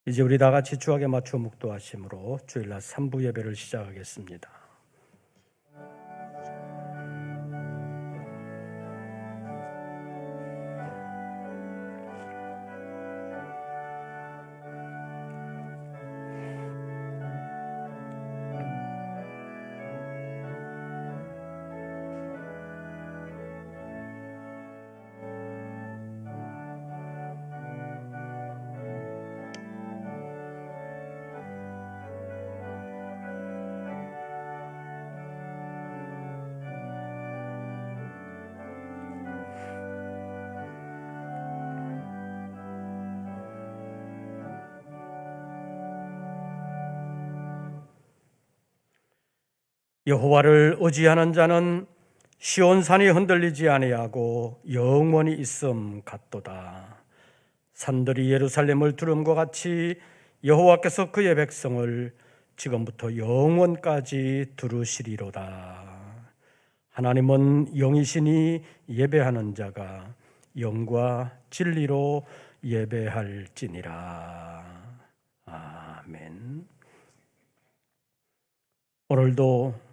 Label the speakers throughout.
Speaker 1: 이제 우리 다 같이 주악에 맞춰 묵도하심으로 주일날 3부 예배를 시작하겠습니다. 여호와를 의지하는 자는 시온산이 흔들리지 아니하고 영원히 있음 같도다. 산들이 예루살렘을 두름과 같이 여호와께서 그의 백성을 지금부터 영원까지 두르시리로다. 하나님은 영이시니 예배하는 자가 영과 진리로 예배할지니라. 아멘. 오늘도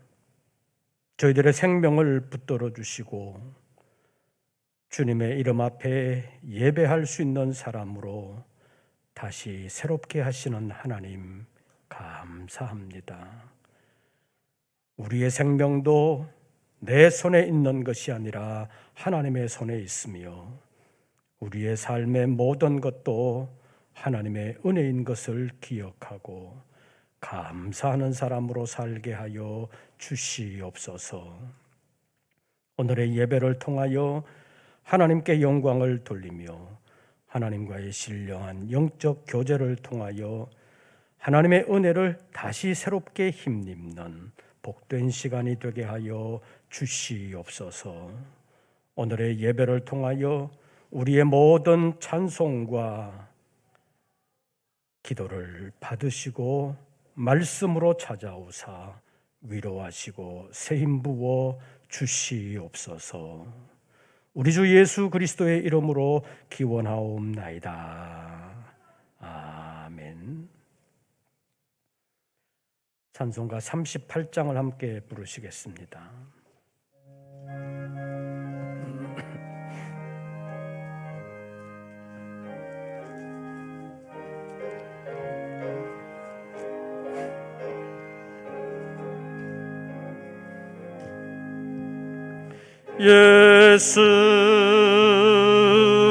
Speaker 1: 저희들의 생명을 붙들어 주시고 주님의 이름 앞에 예배할 수 있는 사람으로 다시 새롭게 하시는 하나님 감사합니다. 우리의 생명도 내 손에 있는 것이 아니라 하나님의 손에 있으며 우리의 삶의 모든 것도 하나님의 은혜인 것을 기억하고 감사하는 사람으로 살게 하여 주시옵소서. 오늘의 예배를 통하여 하나님께 영광을 돌리며 하나님과의 신령한 영적 교제를 통하여 하나님의 은혜를 다시 새롭게 힘입는 복된 시간이 되게 하여 주시옵소서. 오늘의 예배를 통하여 우리의 모든 찬송과 기도를 받으시고 말씀으로 찾아오사 위로하시고 새힘 부어 주시옵소서. 우리 주 예수 그리스도의 이름으로 기원하옵나이다. 아멘. 찬송가 38장을 함께 부르시겠습니다.
Speaker 2: 예수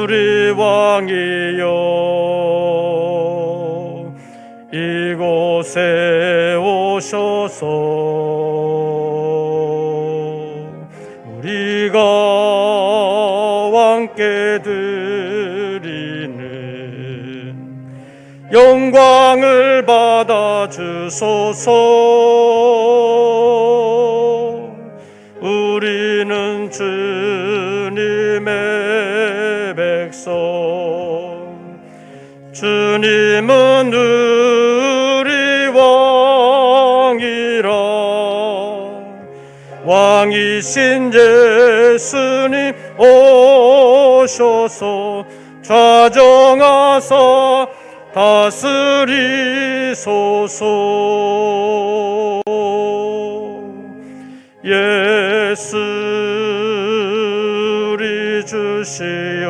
Speaker 2: 우리 왕이여 이곳에 오셔서 우리가 왕께 드리는 영광을 받아 주소서. 우리는 주님의 백성, 주님은 우리 왕이라. 왕이신 예수님 오셔서 좌정하사 다스리소서. 예수 우리 주시여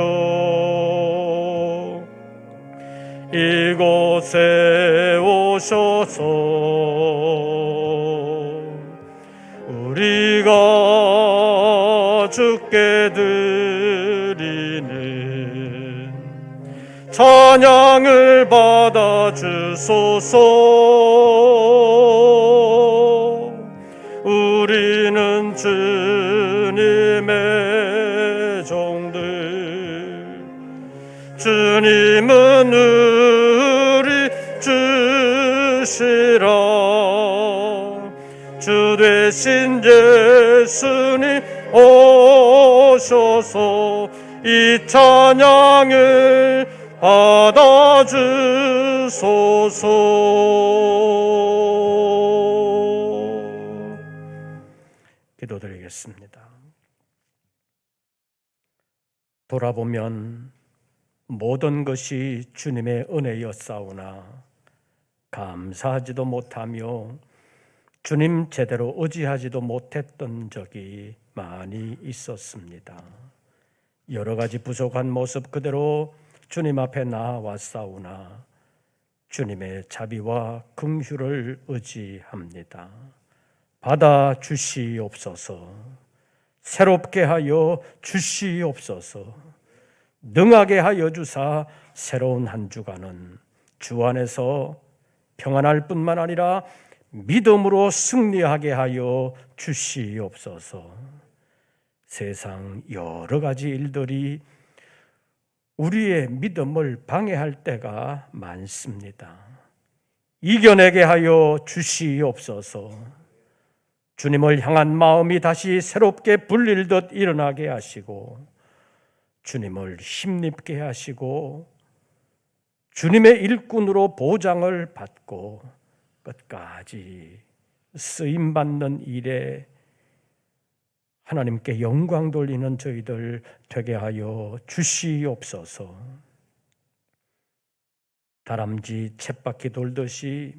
Speaker 2: 이곳에 오셔서 우리가 주께 드리는 찬양을 받아 주소서. 우리는 주님의 종들, 주님은 우리 주시라. 주 되신 예수님 오셔서 이 찬양을 받아 주소서.
Speaker 1: 기도드리겠습니다. 돌아보면 모든 것이 주님의 은혜였사오나 감사하지도 못하며 주님 제대로 의지하지도 못했던 적이 많이 있었습니다. 여러 가지 부족한 모습 그대로 주님 앞에 나아왔사오나 주님의 자비와 긍휼을 의지합니다. 받아 주시옵소서. 새롭게 하여 주시옵소서. 능하게 하여 주사 새로운 한 주간은 주 안에서 평안할 뿐만 아니라 믿음으로 승리하게 하여 주시옵소서. 세상 여러 가지 일들이 우리의 믿음을 방해할 때가 많습니다. 이겨내게 하여 주시옵소서. 주님을 향한 마음이 다시 새롭게 불릴듯 일어나게 하시고 주님을 힘입게 하시고 주님의 일꾼으로 보장을 받고 끝까지 쓰임받는 일에 하나님께 영광 돌리는 저희들 되게 하여 주시옵소서. 다람쥐 쳇바퀴 돌듯이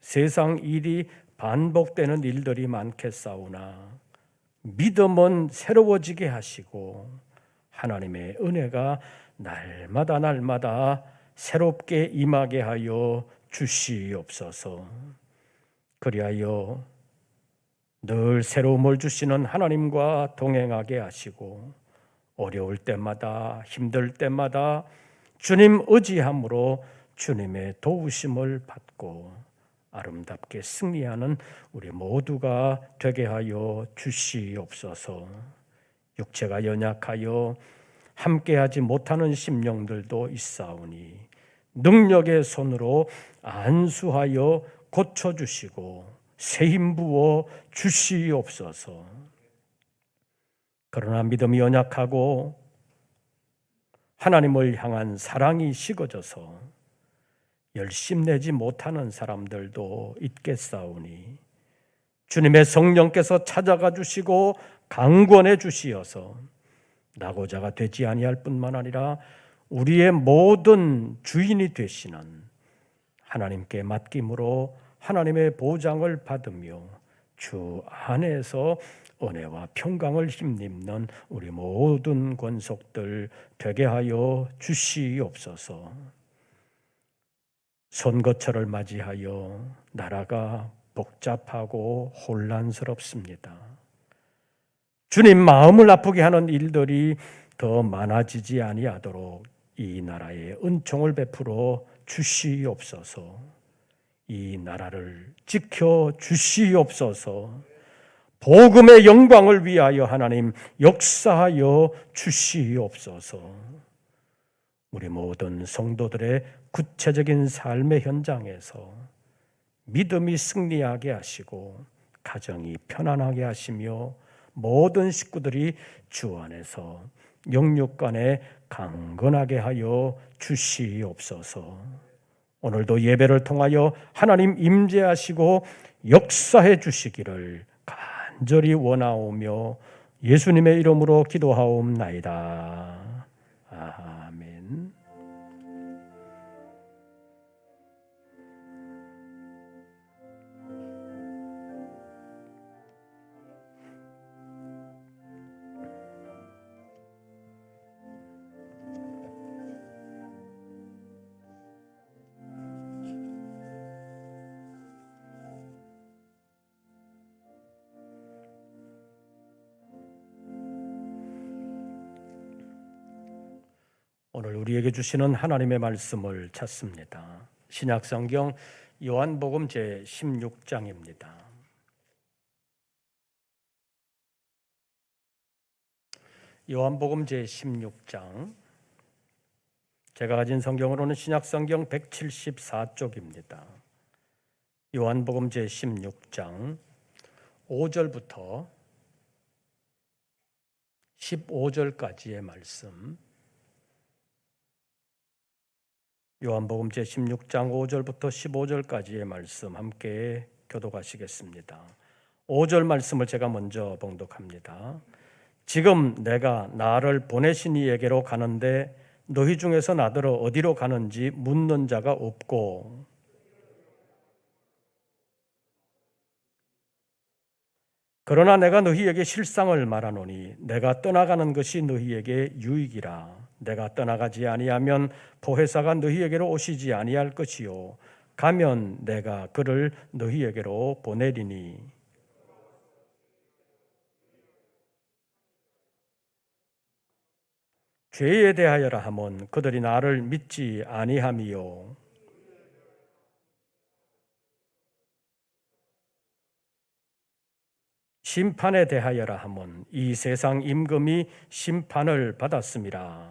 Speaker 1: 세상 일이 반복되는 일들이 많겠사오나 믿음은 새로워지게 하시고 하나님의 은혜가 날마다 새롭게 임하게 하여 주시옵소서. 그리하여 늘 새로움을 주시는 하나님과 동행하게 하시고 어려울 때마다 힘들 때마다 주님 의지함으로 주님의 도우심을 받고 아름답게 승리하는 우리 모두가 되게 하여 주시옵소서. 육체가 연약하여 함께하지 못하는 심령들도 있사오니 능력의 손으로 안수하여 고쳐주시고 새 힘 부어 주시옵소서. 그러나 믿음이 연약하고 하나님을 향한 사랑이 식어져서 열심내지 못하는 사람들도 있겠사오니 주님의 성령께서 찾아가 주시고 강권해 주시어서 낙오자가 되지 아니할 뿐만 아니라 우리의 모든 주인이 되시는 하나님께 맡김으로 하나님의 보장을 받으며 주 안에서 은혜와 평강을 힘입는 우리 모든 권속들 되게 하여 주시옵소서. 선거철을 맞이하여 나라가 복잡하고 혼란스럽습니다. 주님 마음을 아프게 하는 일들이 더 많아지지 아니하도록 이 나라에 은총을 베풀어 주시옵소서. 이 나라를 지켜 주시옵소서. 복음의 영광을 위하여 하나님 역사하여 주시옵소서. 우리 모든 성도들의 구체적인 삶의 현장에서 믿음이 승리하게 하시고 가정이 편안하게 하시며 모든 식구들이 주 안에서 영육간에 강건하게 하여 주시옵소서. 오늘도 예배를 통하여 하나님 임재하시고 역사해 주시기를 간절히 원하오며 예수님의 이름으로 기도하옵나이다. 아멘. 오늘 우리에게 주시는 하나님의 말씀을 찾습니다. 신약성경 요한복음 제16장입니다. 요한복음 제16장, 제가 가진 성경으로는 신약성경 174쪽입니다. 요한복음 제16장 5절부터 15절까지의 말씀, 요한복음 제16장 5절부터 15절까지의 말씀 함께 교독하시겠습니다. 5절 말씀을 제가 먼저 봉독합니다. 지금 내가 나를 보내신 이에게로 가는데 너희 중에서 나더러 어디로 가는지 묻는 자가 없고 그러나 내가 너희에게 실상을 말하노니 내가 떠나가는 것이 너희에게 유익이라. 내가 떠나가지 아니하면 보혜사가 너희에게로 오시지 아니할 것이요 가면 내가 그를 너희에게로 보내리니. 죄에 대하여라 하면 그들이 나를 믿지 아니함이요 심판에 대하여라 하면 이 세상 임금이 심판을 받았음이라.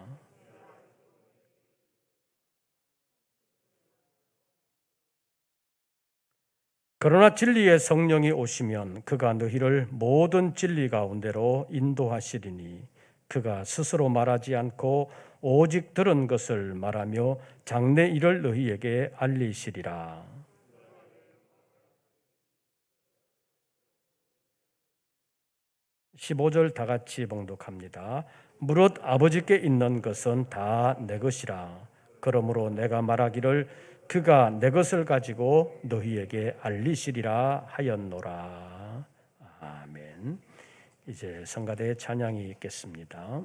Speaker 1: 그러나 진리의 성령이 오시면 그가 너희를 모든 진리 가운데로 인도하시리니 그가 스스로 말하지 않고 오직 들은 것을 말하며 장래 일을 너희에게 알리시리라. 15절 다 같이 봉독합니다. 무릇 아버지께 있는 것은 다 내 것이라. 그러므로 내가 말하기를 그가 내 것을 가지고 너희에게 알리시리라 하였노라. 아멘. 이제 성가대의 찬양이 있겠습니다.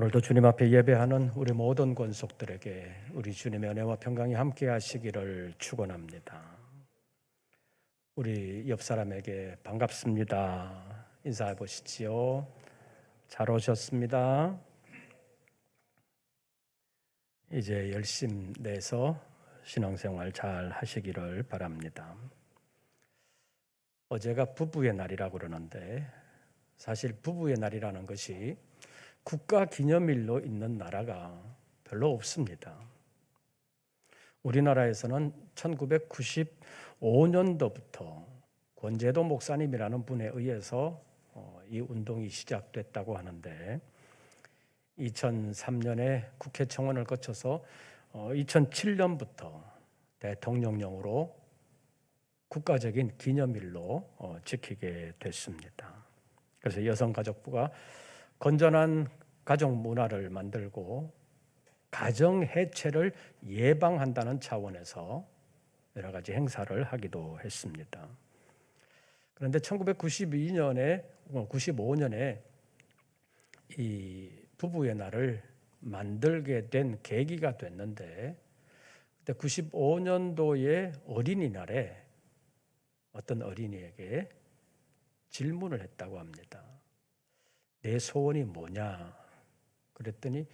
Speaker 1: 오늘도 주님 앞에 예배하는 우리 모든 권속들에게 우리 주님의 은혜와 평강이 함께 하시기를 축원합니다. 우리 옆 사람에게 반갑습니다. 인사해 보시지요. 잘 오셨습니다. 이제 열심 내서 신앙생활 잘 하시기를 바랍니다. 어제가 부부의 날이라고 그러는데 사실 부부의 날이라는 것이 국가 기념일로 있는 나라가 별로 없습니다. 우리나라에서는 1995년도부터 권재도 목사님이라는 분에 의해서 이 운동이 시작됐다고 하는데 2003년에 국회 청원을 거쳐서 2007년부터 대통령령으로 국가적인 기념일로 지키게 됐습니다. 그래서 여성가족부가 건전한 가족 문화를 만들고 가정 해체를 예방한다는 차원에서 여러 가지 행사를 하기도 했습니다. 그런데 1995년에 이 부부의 날을 만들게 된 계기가 됐는데 그때 95년도의 어린이날에 어떤 어린이에게 질문을 했다고 합니다. 내 소원이 뭐냐? 그랬더니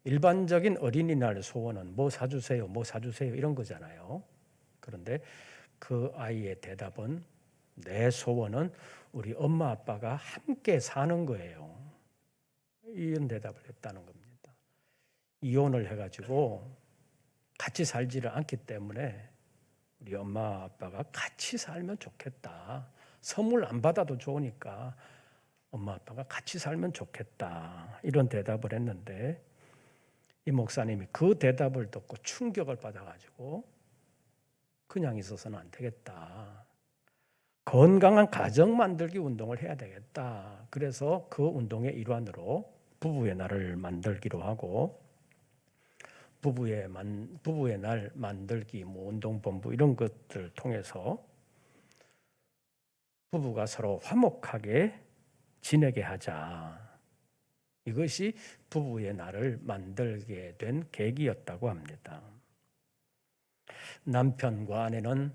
Speaker 1: 일반적인 어린이날 소원은 뭐 사주세요, 뭐 사주세요 이런 거잖아요. 그런데 그 아이의 대답은 내 소원은 우리 엄마 아빠가 함께 사는 거예요. 이런 대답을 했다는 겁니다. 이혼을 해가지고 같이 살지를 않기 때문에 우리 엄마 아빠가 같이 살면 좋겠다. 선물 안 받아도 좋으니까 엄마 아빠가 같이 살면 좋겠다. 이런 대답을 했는데 이 목사님이 그 대답을 듣고 충격을 받아가지고 그냥 있어서는 안 되겠다. 건강한 가정 만들기 운동을 해야 되겠다. 그래서 그 운동의 일환으로 부부의 날을 만들기로 하고 부부의 날 만들기 운동본부 이런 것들을 통해서 부부가 서로 화목하게 지내게 하자. 이것이 부부의 날을 만들게 된 계기였다고 합니다. 남편과 아내는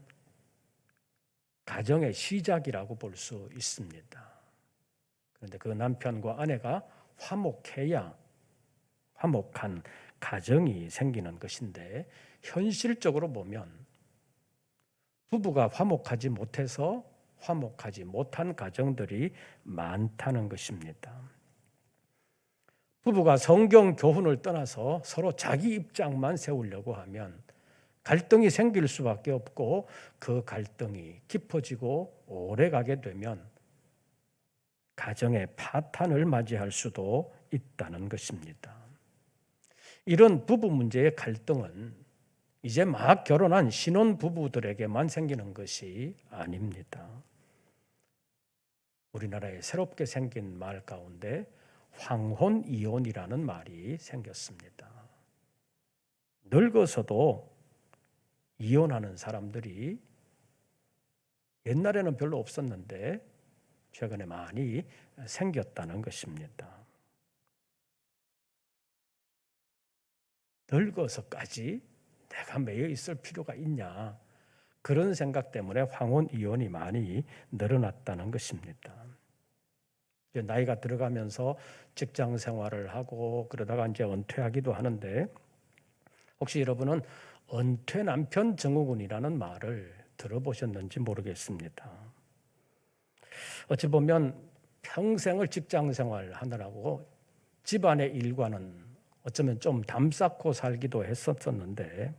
Speaker 1: 가정의 시작이라고 볼 수 있습니다. 그런데 그 남편과 아내가 화목해야 화목한 가정이 생기는 것인데 현실적으로 보면 부부가 화목하지 못해서 화목하지 못한 가정들이 많다는 것입니다. 부부가 성경 교훈을 떠나서 서로 자기 입장만 세우려고 하면 갈등이 생길 수밖에 없고 그 갈등이 깊어지고 오래가게 되면 가정의 파탄을 맞이할 수도 있다는 것입니다. 이런 부부 문제의 갈등은 이제 막 결혼한 신혼 부부들에게만 생기는 것이 아닙니다. 우리나라에 새롭게 생긴 말 가운데 황혼 이혼이라는 말이 생겼습니다. 늙어서도 이혼하는 사람들이 옛날에는 별로 없었는데 최근에 많이 생겼다는 것입니다. 늙어서까지 내가 매여 있을 필요가 있냐? 그런 생각 때문에 황혼 이혼이 많이 늘어났다는 것입니다. 이제 나이가 들어가면서 직장 생활을 하고 그러다가 이제 은퇴하기도 하는데 혹시 여러분은 은퇴 남편 증후군이라는 말을 들어보셨는지 모르겠습니다. 어찌 보면 평생을 직장 생활하느라고 집안의 일과는 어쩌면 좀 담쌓고 살기도 했었는데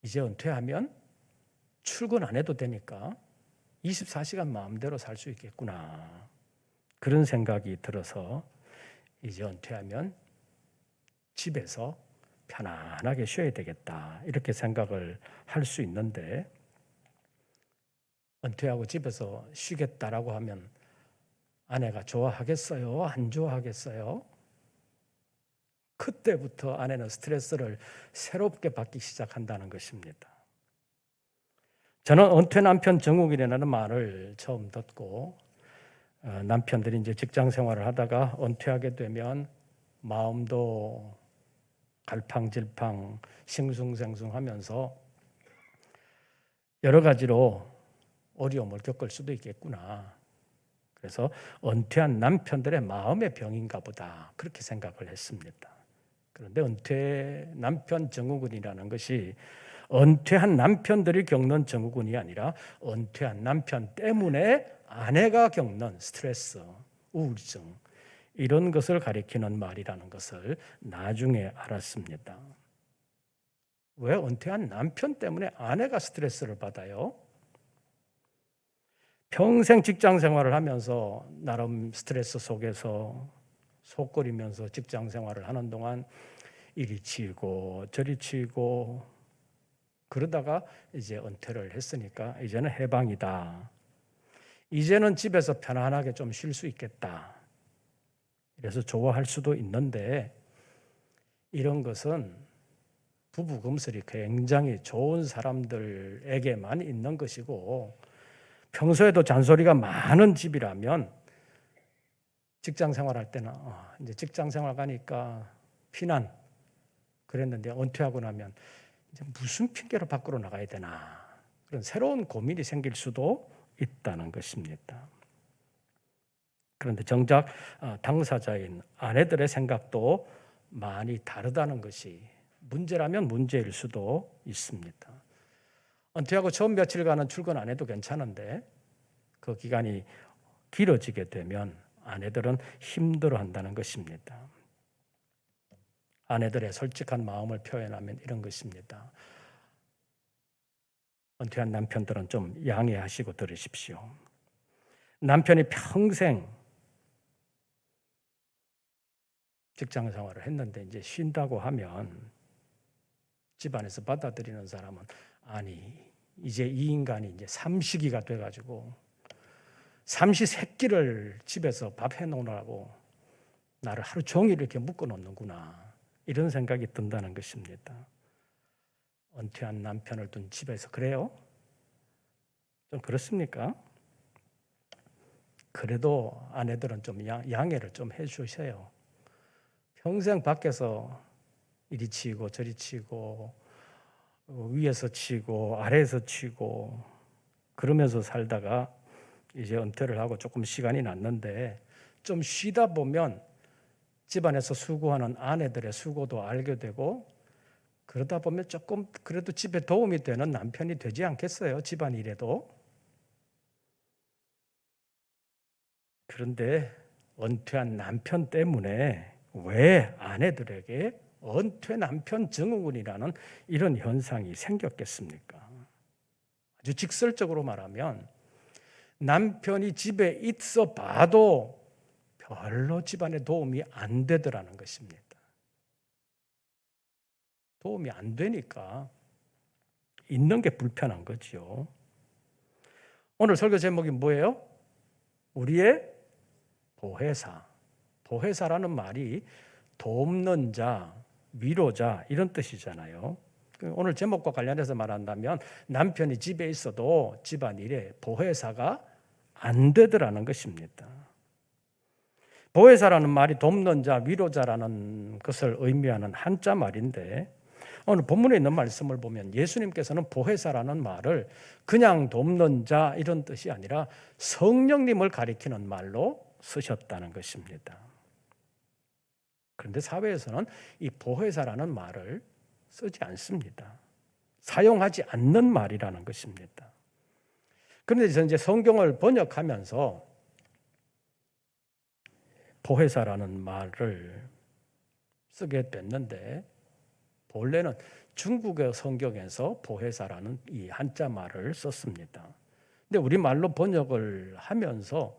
Speaker 1: 이제 은퇴하면 출근 안 해도 되니까 24시간 마음대로 살 수 있겠구나. 그런 생각이 들어서 이제 은퇴하면 집에서 편안하게 쉬어야 되겠다. 이렇게 생각을 할 수 있는데 은퇴하고 집에서 쉬겠다라고 하면 아내가 좋아하겠어요? 안 좋아하겠어요? 그때부터 아내는 스트레스를 새롭게 받기 시작한다는 것입니다. 저는 은퇴 남편 증후군이라는 말을 처음 듣고 남편들이 이제 직장 생활을 하다가 은퇴하게 되면 마음도 갈팡질팡 싱숭생숭하면서 여러 가지로 어려움을 겪을 수도 있겠구나. 그래서 은퇴한 남편들의 마음의 병인가 보다 그렇게 생각을 했습니다. 그런데 은퇴 남편 증후군이라는 것이 은퇴한 남편들이 겪는 증후군이 아니라 은퇴한 남편 때문에 아내가 겪는 스트레스, 우울증 이런 것을 가리키는 말이라는 것을 나중에 알았습니다. 왜 은퇴한 남편 때문에 아내가 스트레스를 받아요? 평생 직장 생활을 하면서 나름 스트레스 속에서 속끓이면서 직장 생활을 하는 동안 이리 치이고 저리 치이고 그러다가 이제 은퇴를 했으니까 이제는 해방이다. 이제는 집에서 편안하게 좀 쉴 수 있겠다. 그래서 좋아할 수도 있는데 이런 것은 부부 금슬이 굉장히 좋은 사람들에게만 있는 것이고 평소에도 잔소리가 많은 집이라면 직장 생활할 때는 이제 직장 생활 가니까 피난 그랬는데 은퇴하고 나면 이제 무슨 핑계로 밖으로 나가야 되나 그런 새로운 고민이 생길 수도 있다는 것입니다. 그런데 정작 당사자인 아내들의 생각도 많이 다르다는 것이 문제라면 문제일 수도 있습니다. 은퇴하고 처음 며칠간은 출근 안 해도 괜찮은데 그 기간이 길어지게 되면 아내들은 힘들어한다는 것입니다. 아내들의 솔직한 마음을 표현하면 이런 것입니다. 은퇴한 남편들은 좀 양해하시고 들으십시오. 남편이 평생 직장 생활을 했는데 이제 쉰다고 하면 집안에서 받아들이는 사람은 아니 이제 이 인간이 이제 삼시기가 돼가지고 삼시세끼를 집에서 밥 해놓으라고 나를 하루 종일 이렇게 묶어놓는구나 이런 생각이 든다는 것입니다. 은퇴한 남편을 둔 집에서 그래요? 좀 그렇습니까? 그래도 아내들은 좀 양해를 좀 해주세요. 평생 밖에서 이리 치고 저리 치고 위에서 치고 아래에서 치고 그러면서 살다가 이제 은퇴를 하고 조금 시간이 났는데 좀 쉬다 보면 집안에서 수고하는 아내들의 수고도 알게 되고 그러다 보면 조금 그래도 집에 도움이 되는 남편이 되지 않겠어요? 집안일에도. 그런데 은퇴한 남편 때문에 왜 아내들에게 은퇴 남편 증후군이라는 이런 현상이 생겼겠습니까? 아주 직설적으로 말하면 남편이 집에 있어 봐도 별로 집안에 도움이 안 되더라는 것입니다. 도움이 안 되니까 있는 게 불편한 거죠. 오늘 설교 제목이 뭐예요? 우리의 보혜사. 보혜사라는 말이 돕는 자, 위로자 이런 뜻이잖아요. 오늘 제목과 관련해서 말한다면 남편이 집에 있어도 집안일에 보혜사가 안 되더라는 것입니다. 보혜사라는 말이 돕는 자, 위로자라는 것을 의미하는 한자 말인데 오늘 본문에 있는 말씀을 보면 예수님께서는 보혜사라는 말을 그냥 돕는 자 이런 뜻이 아니라 성령님을 가리키는 말로 쓰셨다는 것입니다. 그런데 사회에서는 이 보혜사라는 말을 쓰지 않습니다. 사용하지 않는 말이라는 것입니다. 그런데 이제 성경을 번역하면서 보혜사라는 말을 쓰게 됐는데 본래는 중국의 성경에서 보혜사라는 이 한자 말을 썼습니다. 근데 우리말로 번역을 하면서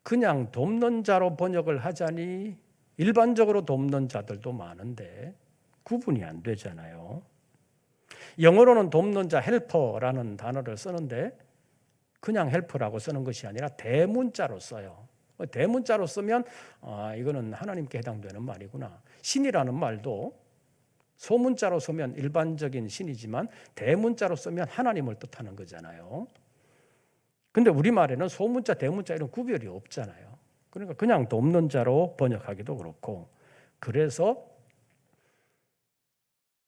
Speaker 1: 그냥 돕는 자로 번역을 하자니 일반적으로 돕는 자들도 많은데 구분이 안 되잖아요. 영어로는 돕는 자 헬퍼라는 단어를 쓰는데 그냥 헬퍼라고 쓰는 것이 아니라 대문자로 써요. 대문자로 쓰면 이거는 하나님께 해당되는 말이구나. 신이라는 말도 소문자로 쓰면 일반적인 신이지만 대문자로 쓰면 하나님을 뜻하는 거잖아요. 근데 우리말에는 소문자, 대문자 이런 구별이 없잖아요. 그러니까 그냥 돕는 자로 번역하기도 그렇고, 그래서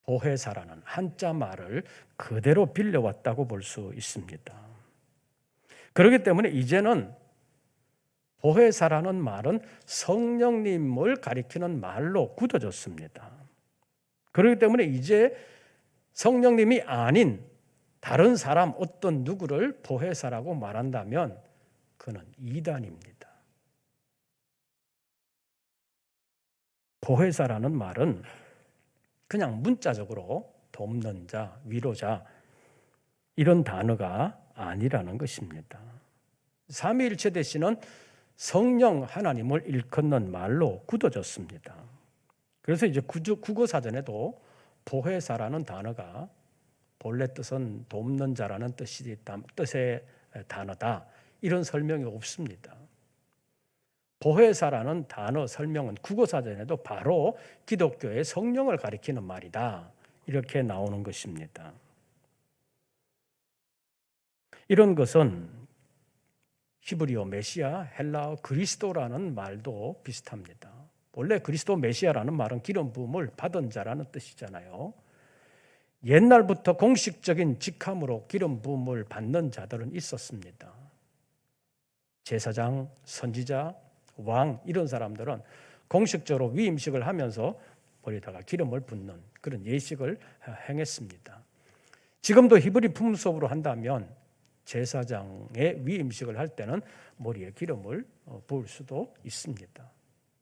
Speaker 1: 보혜사라는 한자 말을 그대로 빌려왔다고 볼 수 있습니다. 그렇기 때문에 이제는 보혜사라는 말은 성령님을 가리키는 말로 굳어졌습니다. 그렇기 때문에 이제 성령님이 아닌 다른 사람 어떤 누구를 보혜사라고 말한다면 그는 이단입니다. 보혜사라는 말은 그냥 문자적으로 돕는 자, 위로자 이런 단어가 아니라는 것입니다. 삼위일체 대신은 성령 하나님을 일컫는 말로 굳어졌습니다. 그래서 이제 국어사전에도 보혜사라는 단어가 본래 뜻은 돕는 자라는 뜻의 단어다, 이런 설명이 없습니다. 보혜사라는 단어 설명은 국어사전에도 바로 기독교의 성령을 가리키는 말이다, 이렇게 나오는 것입니다. 이런 것은 히브리어 메시아, 헬라어 그리스도라는 말도 비슷합니다. 원래 그리스도 메시아라는 말은 기름 부음을 받은 자라는 뜻이잖아요. 옛날부터 공식적인 직함으로 기름 부음을 받는 자들은 있었습니다. 제사장, 선지자, 왕 이런 사람들은 공식적으로 위임식을 하면서 머리에다가 기름을 붓는 그런 예식을 행했습니다. 지금도 히브리 풍습으로 한다면 제사장의 위임식을 할 때는 머리에 기름을 부을 수도 있습니다.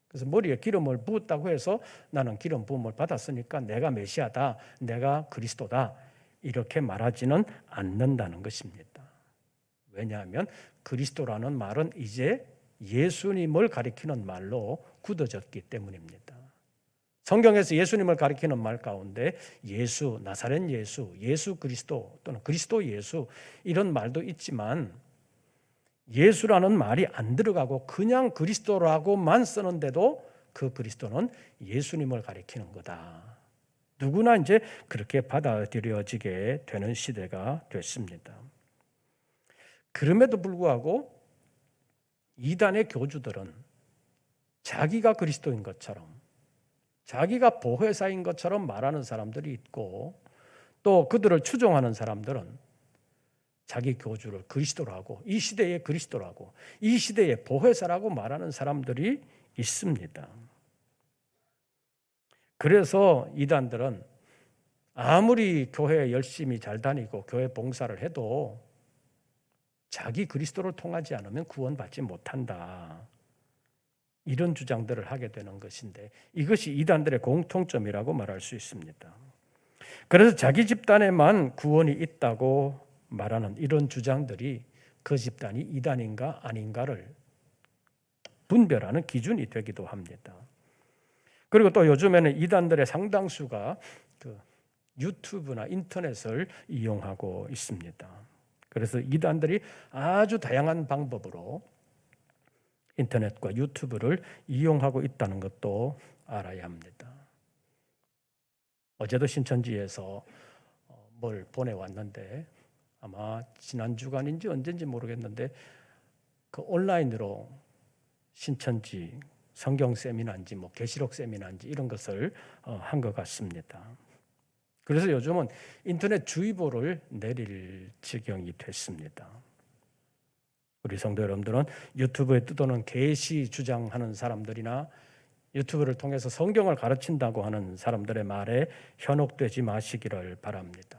Speaker 1: 그래서 머리에 기름을 부었다고 해서 나는 기름 부음을 받았으니까 내가 메시아다, 내가 그리스도다, 이렇게 말하지는 않는다는 것입니다. 왜냐하면 그리스도라는 말은 이제 예수님을 가리키는 말로 굳어졌기 때문입니다. 성경에서 예수님을 가리키는 말 가운데 예수, 나사렛 예수, 예수 그리스도 또는 그리스도 예수 이런 말도 있지만 예수라는 말이 안 들어가고 그냥 그리스도라고만 쓰는데도 그 그리스도는 예수님을 가리키는 거다. 누구나 이제 그렇게 받아들여지게 되는 시대가 됐습니다. 그럼에도 불구하고 이단의 교주들은 자기가 그리스도인 것처럼, 자기가 보혜사인 것처럼 말하는 사람들이 있고, 또 그들을 추종하는 사람들은 자기 교주를 그리스도라고, 이 시대의 그리스도라고, 이 시대의 보혜사라고 말하는 사람들이 있습니다. 그래서 이단들은 아무리 교회에 열심히 잘 다니고 교회 봉사를 해도 자기 그리스도를 통하지 않으면 구원받지 못한다, 이런 주장들을 하게 되는 것인데, 이것이 이단들의 공통점이라고 말할 수 있습니다. 그래서 자기 집단에만 구원이 있다고 말하는 이런 주장들이 그 집단이 이단인가 아닌가를 분별하는 기준이 되기도 합니다. 그리고 또 요즘에는 이단들의 상당수가 그 유튜브나 인터넷을 이용하고 있습니다. 그래서 이단들이 아주 다양한 방법으로 인터넷과 유튜브를 이용하고 있다는 것도 알아야 합니다. 어제도 신천지에서 뭘 보내왔는데, 아마 지난 주간인지 언젠지 모르겠는데 그 온라인으로 신천지 성경 세미나인지 뭐 계시록 세미나인지 이런 것을 한 것 같습니다. 그래서 요즘은 인터넷 주의보를 내릴 지경이 됐습니다. 우리 성도 여러분들은 유튜브에 뜨도는 계시 주장하는 사람들이나 유튜브를 통해서 성경을 가르친다고 하는 사람들의 말에 현혹되지 마시기를 바랍니다.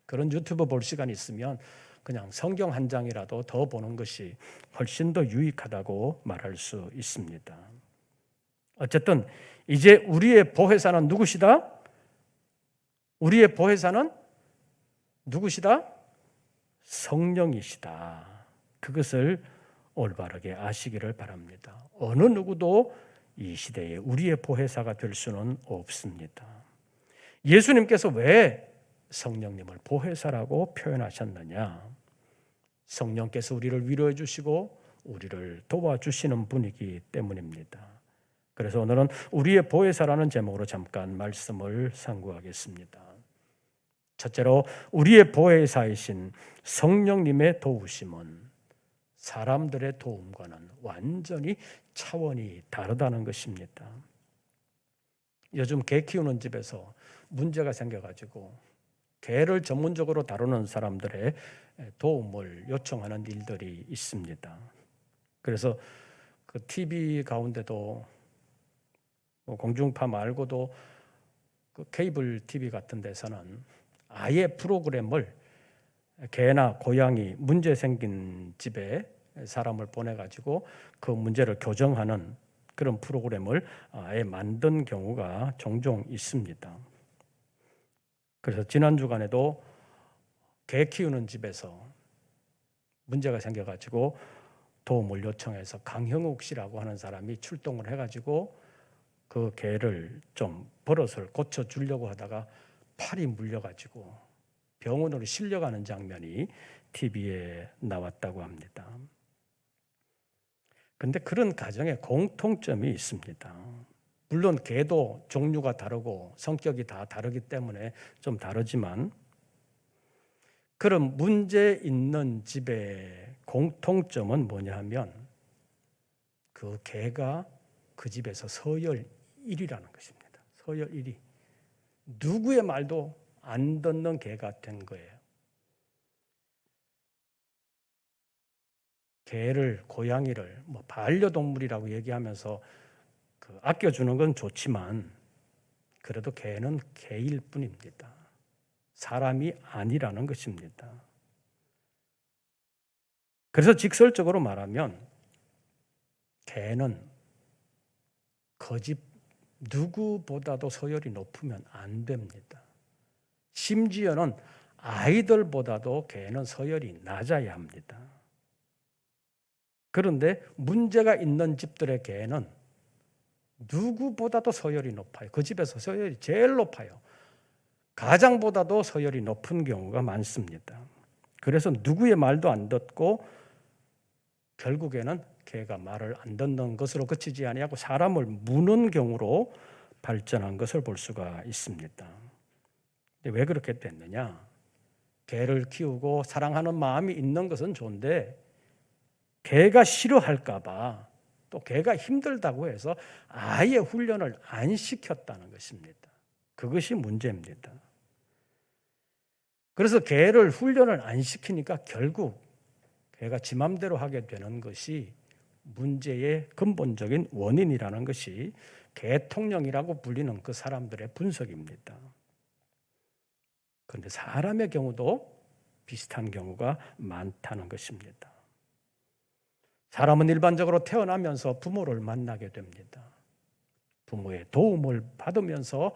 Speaker 1: 그런 유튜브 볼 시간 있으면 그냥 성경 한 장이라도 더 보는 것이 훨씬 더 유익하다고 말할 수 있습니다. 어쨌든 이제 우리의 보혜사는 누구시다? 우리의 보혜사는 누구시다? 성령이시다. 그것을 올바르게 아시기를 바랍니다. 어느 누구도 이 시대에 우리의 보혜사가 될 수는 없습니다. 예수님께서 왜 성령님을 보혜사라고 표현하셨느냐? 성령께서 우리를 위로해 주시고 우리를 도와주시는 분이기 때문입니다. 그래서 오늘은 우리의 보혜사라는 제목으로 잠깐 말씀을 상고하겠습니다. 첫째로 우리의 보혜사이신 성령님의 도우심은 사람들의 도움과는 완전히 차원이 다르다는 것입니다. 요즘 개 키우는 집에서 문제가 생겨가지고 개를 전문적으로 다루는 사람들의 도움을 요청하는 일들이 있습니다. 그래서 그 TV 가운데도 공중파 말고도 그 케이블 TV 같은 데서는 아예 프로그램을 개나 고양이 문제 생긴 집에 사람을 보내가지고 그 문제를 교정하는 그런 프로그램을 아예 만든 경우가 종종 있습니다. 그래서 지난 주간에도 개 키우는 집에서 문제가 생겨가지고 도움을 요청해서 강형욱 씨라고 하는 사람이 출동을 해가지고 그 개를 좀 버릇을 고쳐주려고 하다가 팔이 물려가지고 병원으로 실려가는 장면이 TV에 나왔다고 합니다. 그런데 그런 가정에 공통점이 있습니다. 물론 개도 종류가 다르고 성격이 다 다르기 때문에 좀 다르지만 그런 문제 있는 집의 공통점은 뭐냐 하면 그 개가 그 집에서 서열 1위라는 것입니다. 서열 1위. 누구의 말도 안 듣는 개가 된 거예요. 개를, 고양이를 반려동물이라고 얘기하면서 아껴주는 건 좋지만 그래도 개는 개일 뿐입니다. 사람이 아니라는 것입니다. 그래서 직설적으로 말하면 개는 그 집 누구보다도 서열이 높으면 안 됩니다. 심지어는 아이들보다도 개는 서열이 낮아야 합니다. 그런데 문제가 있는 집들의 개는 누구보다도 서열이 높아요. 그 집에서 서열이 제일 높아요. 가장보다도 서열이 높은 경우가 많습니다. 그래서 누구의 말도 안 듣고 결국에는 개가 말을 안 듣는 것으로 그치지 아니하고 사람을 무는 경우로 발전한 것을 볼 수가 있습니다. 왜 그렇게 됐느냐? 개를 키우고 사랑하는 마음이 있는 것은 좋은데 개가 싫어할까 봐 또 개가 힘들다고 해서 아예 훈련을 안 시켰다는 것입니다. 그것이 문제입니다. 그래서 개를 훈련을 안 시키니까 결국 개가 지 맘대로 하게 되는 것이 문제의 근본적인 원인이라는 것이 개통령이라고 불리는 그 사람들의 분석입니다. 그런데 사람의 경우도 비슷한 경우가 많다는 것입니다. 사람은 일반적으로 태어나면서 부모를 만나게 됩니다. 부모의 도움을 받으면서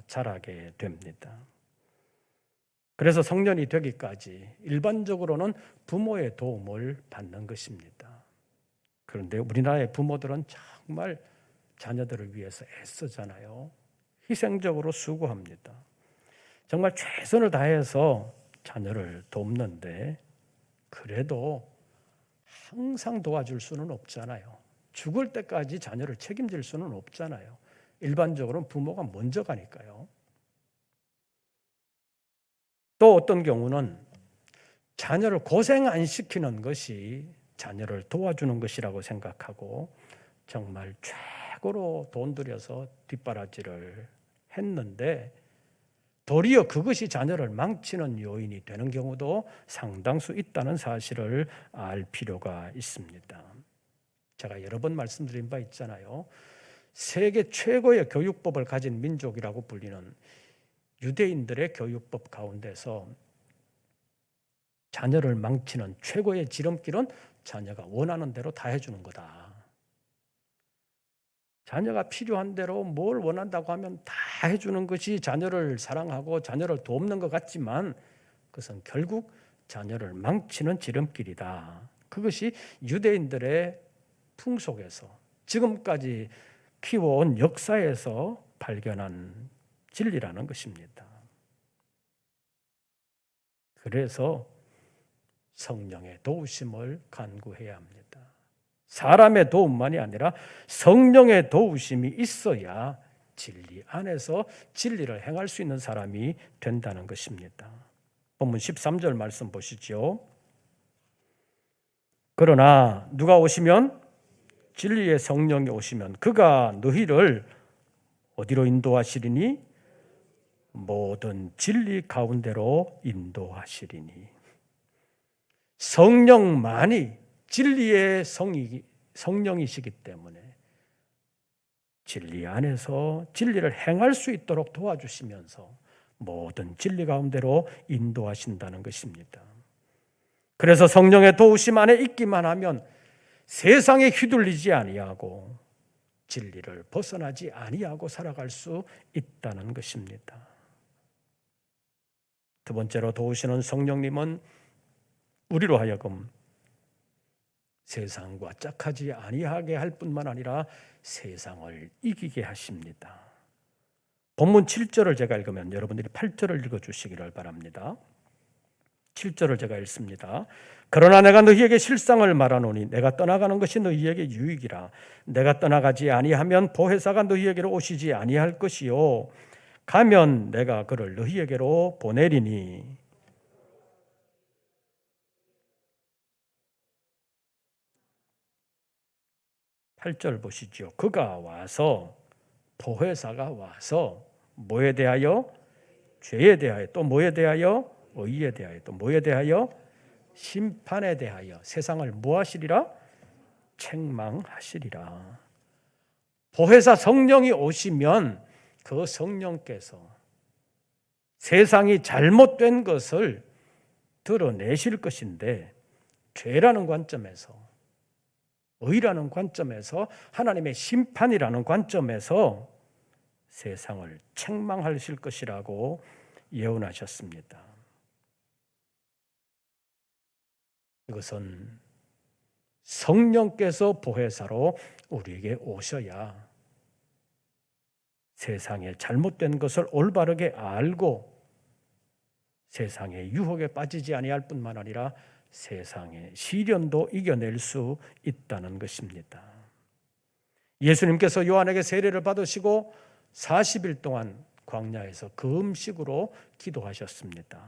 Speaker 1: 자라게 됩니다. 그래서 성년이 되기까지 일반적으로는 부모의 도움을 받는 것입니다. 그런데 우리나라의 부모들은 정말 자녀들을 위해서 애쓰잖아요. 희생적으로 수고합니다. 정말 최선을 다해서 자녀를 돕는데 그래도 항상 도와줄 수는 없잖아요. 죽을 때까지 자녀를 책임질 수는 없잖아요. 일반적으로는 부모가 먼저 가니까요. 또 어떤 경우는 자녀를 고생 안 시키는 것이 자녀를 도와주는 것이라고 생각하고 정말 최고로 돈 들여서 뒷바라지를 했는데 도리어 그것이 자녀를 망치는 요인이 되는 경우도 상당수 있다는 사실을 알 필요가 있습니다. 제가 여러 번 말씀드린 바 있잖아요. 세계 최고의 교육법을 가진 민족이라고 불리는 유대인들의 교육법 가운데서 자녀를 망치는 최고의 지름길은 자녀가 원하는 대로 다 해주는 거다. 자녀가 필요한 대로 뭘 원한다고 하면 다 해주는 것이 자녀를 사랑하고 자녀를 돕는 것 같지만 그것은 결국 자녀를 망치는 지름길이다. 그것이 유대인들의 풍속에서 지금까지 키워온 역사에서 발견한 진리라는 것입니다. 그래서 성령의 도우심을 간구해야 합니다. 사람의 도움만이 아니라 성령의 도우심이 있어야 진리 안에서 진리를 행할 수 있는 사람이 된다는 것입니다. 본문 13절 말씀 보시죠. 그러나 누가 오시면, 진리의 성령이 오시면 그가 너희를 어디로 인도하시리니? 모든 진리 가운데로 인도하시리니. 성령만이 진리의 성령이시기 때문에 진리 안에서 진리를 행할 수 있도록 도와주시면서 모든 진리 가운데로 인도하신다는 것입니다. 그래서 성령의 도우심 안에 있기만 하면 세상에 휘둘리지 아니하고 진리를 벗어나지 아니하고 살아갈 수 있다는 것입니다. 두 번째로 도우시는 성령님은 우리로 하여금 세상과 짝하지 아니하게 할 뿐만 아니라 세상을 이기게 하십니다. 본문 7절을 제가 읽으면 여러분들이 8절을 읽어주시기를 바랍니다. 7절을 제가 읽습니다. 그러나 내가 너희에게 실상을 말하노니 내가 떠나가는 것이 너희에게 유익이라. 내가 떠나가지 아니하면 보혜사가 너희에게로 오시지 아니할 것이요 가면 내가 그를 너희에게로 보내리니. 팔절 보시죠. 그가 와서, 보혜사가 와서 뭐에 대하여? 죄에 대하여, 또 뭐에 대하여? 의에 대하여, 또 뭐에 대하여? 심판에 대하여 세상을 무엇하시리라? 책망하시리라. 보혜사 성령이 오시면 그 성령께서 세상이 잘못된 것을 드러내실 것인데, 죄라는 관점에서, 의라는 관점에서, 하나님의 심판이라는 관점에서 세상을 책망하실 것이라고 예언하셨습니다. 이것은 성령께서 보혜사로 우리에게 오셔야 세상에 잘못된 것을 올바르게 알고 세상의 유혹에 빠지지 아니할 뿐만 아니라 세상의 시련도 이겨낼 수 있다는 것입니다. 예수님께서 요한에게 세례를 받으시고 40일 동안 광야에서 금식으로 기도하셨습니다.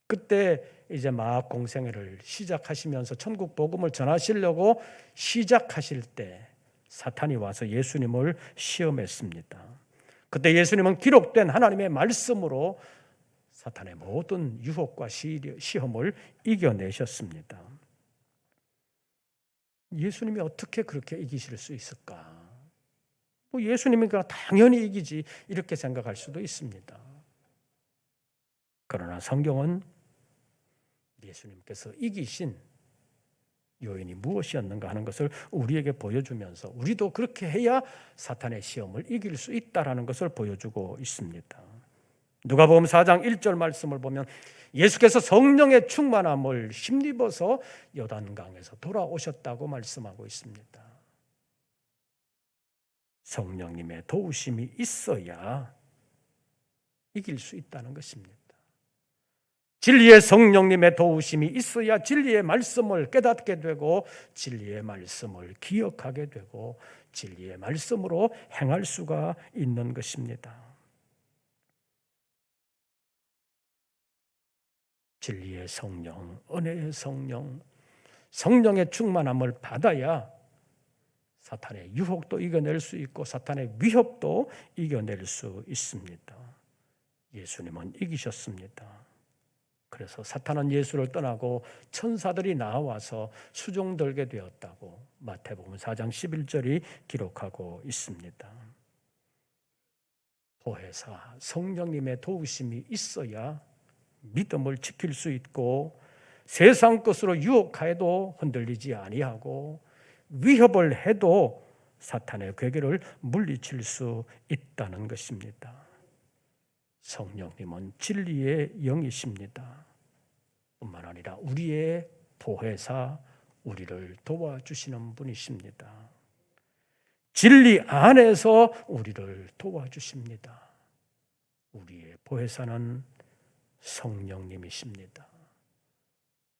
Speaker 1: 그때 이제 막 공생애를 시작하시면서 천국 복음을 전하시려고 시작하실 때 사탄이 와서 예수님을 시험했습니다. 그때 예수님은 기록된 하나님의 말씀으로 사탄의 모든 유혹과 시험을 이겨내셨습니다. 예수님이 어떻게 그렇게 이기실 수 있을까? 예수님이니까 당연히 이기지, 이렇게 생각할 수도 있습니다. 그러나 성경은 예수님께서 이기신 요인이 무엇이었는가 하는 것을 우리에게 보여주면서 우리도 그렇게 해야 사탄의 시험을 이길 수 있다는 것을 보여주고 있습니다. 누가복음 4장 1절 말씀을 보면 예수께서 성령의 충만함을 힘입어서 요단강에서 돌아오셨다고 말씀하고 있습니다. 성령님의 도우심이 있어야 이길 수 있다는 것입니다. 진리의 성령님의 도우심이 있어야 진리의 말씀을 깨닫게 되고 진리의 말씀을 기억하게 되고 진리의 말씀으로 행할 수가 있는 것입니다. 진리의 성령, 은혜의 성령, 성령의 충만함을 받아야 사탄의 유혹도 이겨낼 수 있고 사탄의 위협도 이겨낼 수 있습니다. 예수님은 이기셨습니다. 그래서 사탄은 예수를 떠나고 천사들이 나와서 수종들게 되었다고 마태복음 4장 11절이 기록하고 있습니다. 보혜사 성령님의 도우심이 있어야 믿음을 지킬 수 있고 세상 것으로 유혹해도 흔들리지 아니하고 위협을 해도 사탄의 괴계를 물리칠 수 있다는 것입니다. 성령님은 진리의 영이십니다. 뿐만 아니라 우리의 보혜사, 우리를 도와주시는 분이십니다. 진리 안에서 우리를 도와주십니다. 우리의 보혜사는 성령님이십니다.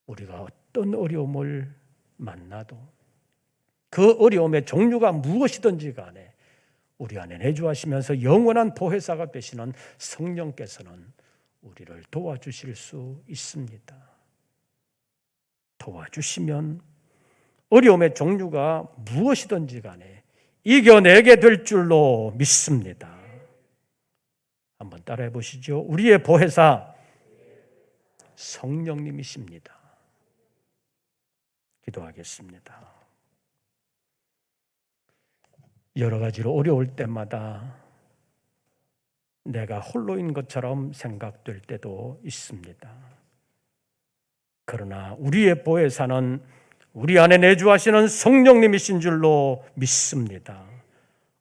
Speaker 1: 우리가 어떤 어려움을 만나도 그 어려움의 종류가 무엇이든지 간에 우리 안에 내주하시면서 영원한 보혜사가 되시는 성령께서는 우리를 도와주실 수 있습니다. 도와주시면 어려움의 종류가 무엇이든지 간에 이겨내게 될 줄로 믿습니다. 한번 따라해 보시죠. 우리의 보혜사 성령님이십니다. 기도하겠습니다. 여러 가지로 어려울 때마다 내가 홀로인 것처럼 생각될 때도 있습니다. 그러나 우리의 보혜사는 우리 안에 내주하시는 성령님이신 줄로 믿습니다.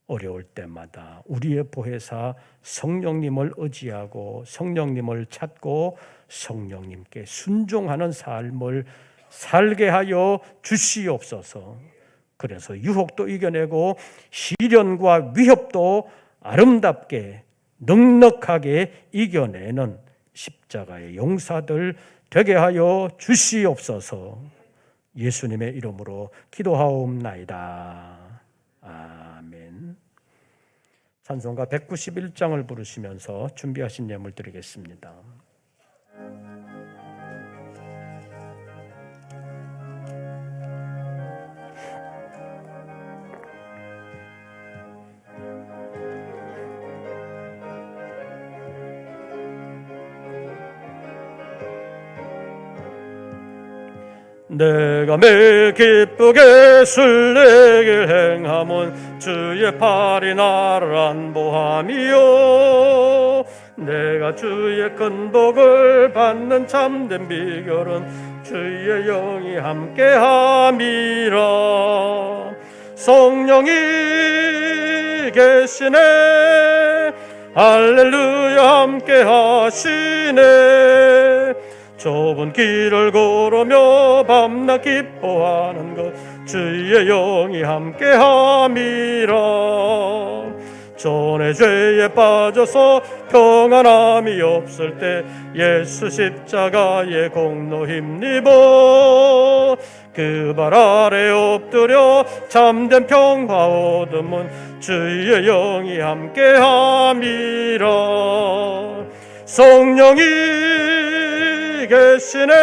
Speaker 1: 어려울 때마다 우리의 보혜사 성령님을 의지하고 성령님을 찾고 성령님께 순종하는 삶을 살게 하여 주시옵소서. 그래서 유혹도 이겨내고 시련과 위협도 아름답게 넉넉하게 이겨내는 십자가의 용사들 되게 하여 주시옵소서. 예수님의 이름으로 기도하옵나이다. 아멘. 찬송가 191장을 부르시면서 준비하신 예물 드리겠습니다.
Speaker 2: 내가 매일 기쁘게 순례길 행함은 주의 팔이 나를 안보함이요 내가 주의 큰 복을 받는 참된 비결은 주의 영이 함께함이라 성령이 계시네 할렐루야 함께하시네 좁은 길을 걸으며 밤낮 기뻐하는 것 주의 영이 함께함이라 전에 죄에 빠져서 평안함이 없을 때 예수 십자가의 공로 힘입어 그 발 아래 엎드려 참된 평화 얻음은 주의 영이 함께함이라 성령이 계시네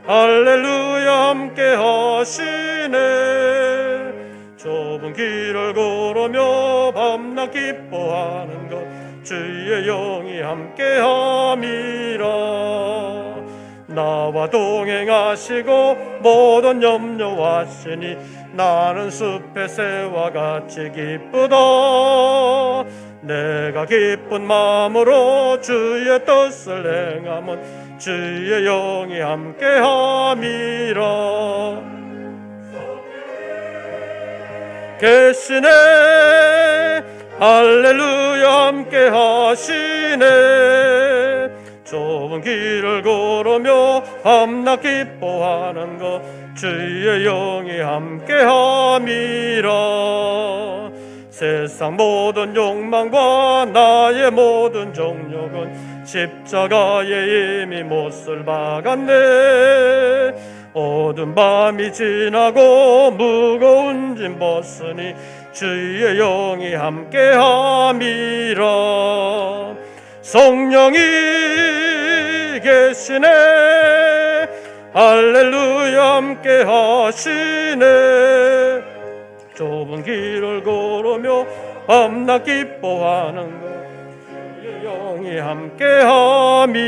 Speaker 2: 할렐루야 함께 하시네 좁은 길을 걸으며 밤낮 기뻐하는 것 주의 영이 함께 함이라 나와 동행하시고 모든 염려하시니 나는 숲의 새와 같이 기쁘다 내가 기쁜 마음으로 주의 뜻을 행함은 주의 영이 함께함이라 계시네 할렐루야 함께하시네 좁은 길을 걸으며 밤낮 기뻐하는 것 주의 영이 함께함이라 세상 모든 욕망과 나의 모든 정욕은 십자가에 이미 못을 박았네 어두운 밤이 지나고 무거운 짐 벗으니 주의 영이 함께함이라 성령이 계시네 할렐루야 함께하시네 좁은 길을 걸으며 밤낮 기뻐하는 것 주의 영이 함께함이라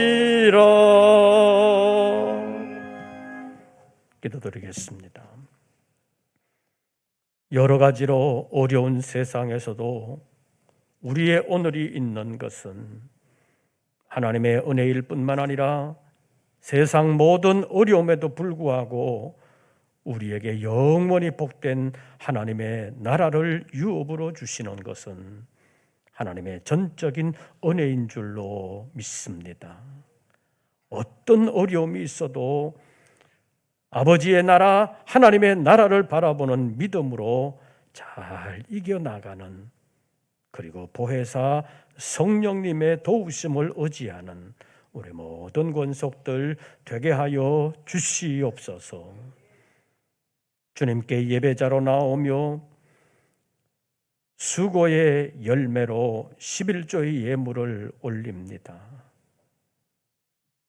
Speaker 1: 기도드리겠습니다. 여러 가지로 어려운 세상에서도 우리의 오늘이 있는 것은 하나님의 은혜일 뿐만 아니라 세상 모든 어려움에도 불구하고 우리에게 영원히 복된 하나님의 나라를 유업으로 주시는 것은 하나님의 전적인 은혜인 줄로 믿습니다. 어떤 어려움이 있어도 아버지의 나라, 하나님의 나라를 바라보는 믿음으로 잘 이겨나가는 그리고 보혜사 성령님의 도우심을 의지하는 우리 모든 권속들 되게 하여 주시옵소서. 주님께 예배자로 나오며 수고의 열매로 11조의 예물을 올립니다.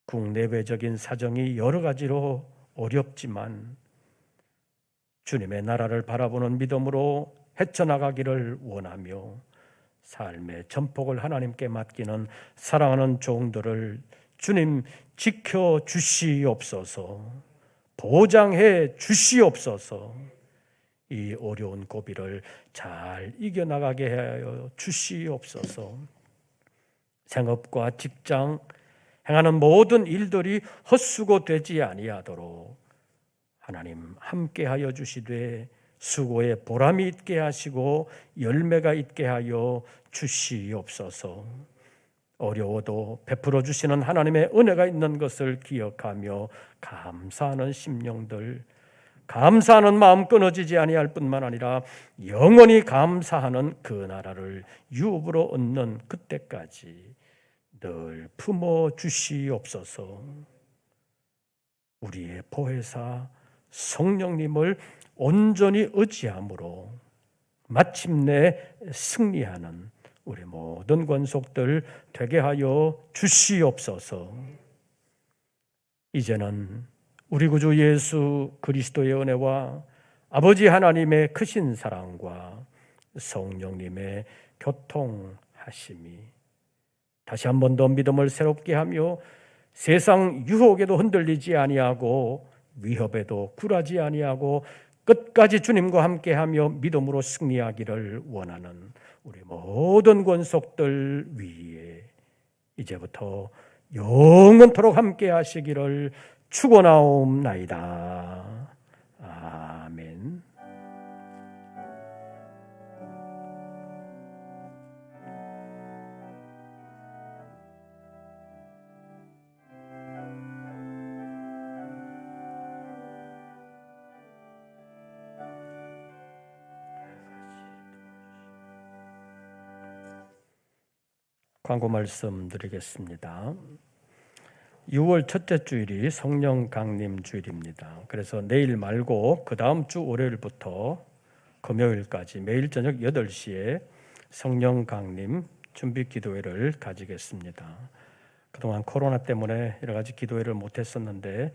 Speaker 1: 국내외적인 사정이 여러 가지로 어렵지만 주님의 나라를 바라보는 믿음으로 헤쳐나가기를 원하며 삶의 전폭을 하나님께 맡기는 사랑하는 종들을 주님 지켜주시옵소서, 보장해 주시옵소서, 이 어려운 고비를 잘 이겨나가게 하여 주시옵소서. 생업과 직장, 행하는 모든 일들이 헛수고 되지 아니하도록 하나님 함께하여 주시되 수고에 보람이 있게 하시고 열매가 있게 하여 주시옵소서. 어려워도 베풀어 주시는 하나님의 은혜가 있는 것을 기억하며 감사하는 심령들, 감사하는 마음 끊어지지 아니할 뿐만 아니라 영원히 감사하는 그 나라를 유업으로 얻는 그때까지 늘 품어 주시옵소서. 우리의 보혜사 성령님을 온전히 의지함으로 마침내 승리하는 우리 모든 권속들 되게 하여 주시옵소서. 이제는 우리 구주 예수 그리스도의 은혜와 아버지 하나님의 크신 사랑과 성령님의 교통하심이 다시 한 번 더 믿음을 새롭게 하며 세상 유혹에도 흔들리지 아니하고 위협에도 굴하지 아니하고 끝까지 주님과 함께하며 믿음으로 승리하기를 원하는 우리 모든 권속들 위에 이제부터 영원토록 함께하시기를 축원하옵나이다. 아멘. 광고 말씀 드리겠습니다. 6월 첫째 주일이 성령 강림 주일입니다. 그래서 내일 말고 그 다음 주 월요일부터 금요일까지 매일 저녁 8시에 성령 강림 준비 기도회를 가지겠습니다. 그동안 코로나 때문에 여러 가지 기도회를 못했었는데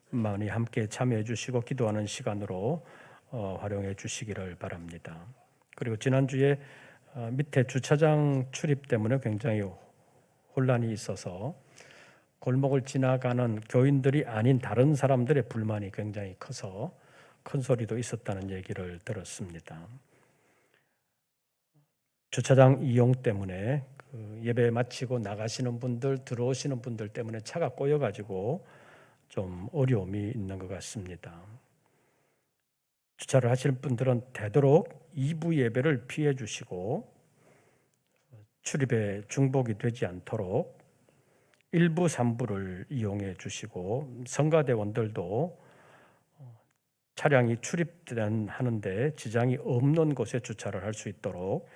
Speaker 1: 많이 함께 참여해 주시고 기도하는 시간으로 활용해 주시기를 바랍니다. 그리고 지난주에 밑에 주차장 출입 때문에 굉장히 혼란이 있어서 골목을 지나가는 교인들이 아닌 다른 사람들의 불만이 굉장히 커서 큰 소리도 있었다는 얘기를 들었습니다. 주차장 이용 때문에 예배 마치고 나가시는 분들, 들어오시는 분들 때문에 차가 꼬여가지고 좀 어려움이 있는 것 같습니다. 주차를 하실 분들은 되도록 2부 예배를 피해 주시고 출입에 중복이 되지 않도록 1부, 3부를 이용해 주시고 성가대원들도 차량이 출입하는데 지장이 없는 곳에 주차를 할 수 있도록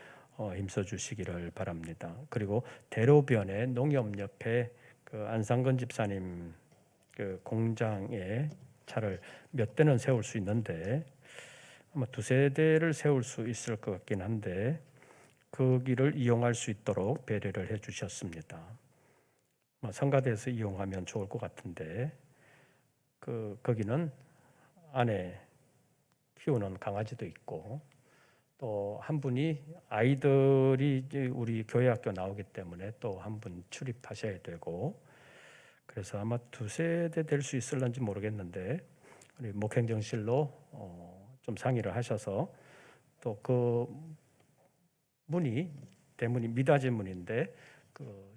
Speaker 1: 힘써 주시기를 바랍니다. 그리고 대로변에 농협 옆에 그 안상근 집사님 그 공장에 차를 몇 대는 세울 수 있는데 아마 2-3대를 세울 수 있을 것 같긴 한데 그 길을 이용할 수 있도록 배려를 해 주셨습니다. 성가대에서 이용하면 좋을 것 같은데 거기는 안에 키우는 강아지도 있고 또 한 분이 아이들이 우리 교회 학교 나오기 때문에 또 한 분 출입하셔야 되고 그래서 아마 2-3대 될 수 있을런지 모르겠는데 우리 목행정실로 좀 상의를 하셔서 또 그 문이 대문이 미닫이 문인데 그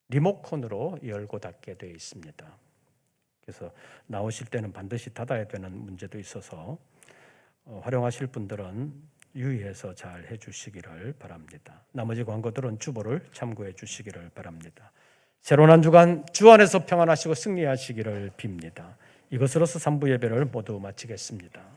Speaker 1: 리모컨으로 열고 닫게 되어 있습니다. 그래서 나오실 때는 반드시 닫아야 되는 문제도 있어서 활용하실 분들은 유의해서 잘 해주시기를 바랍니다. 나머지 광고들은 주보를 참고해 주시기를 바랍니다. 새로운 한 주간 주 안에서 평안하시고 승리하시기를 빕니다. 이것으로서 3부 예배를 모두 마치겠습니다.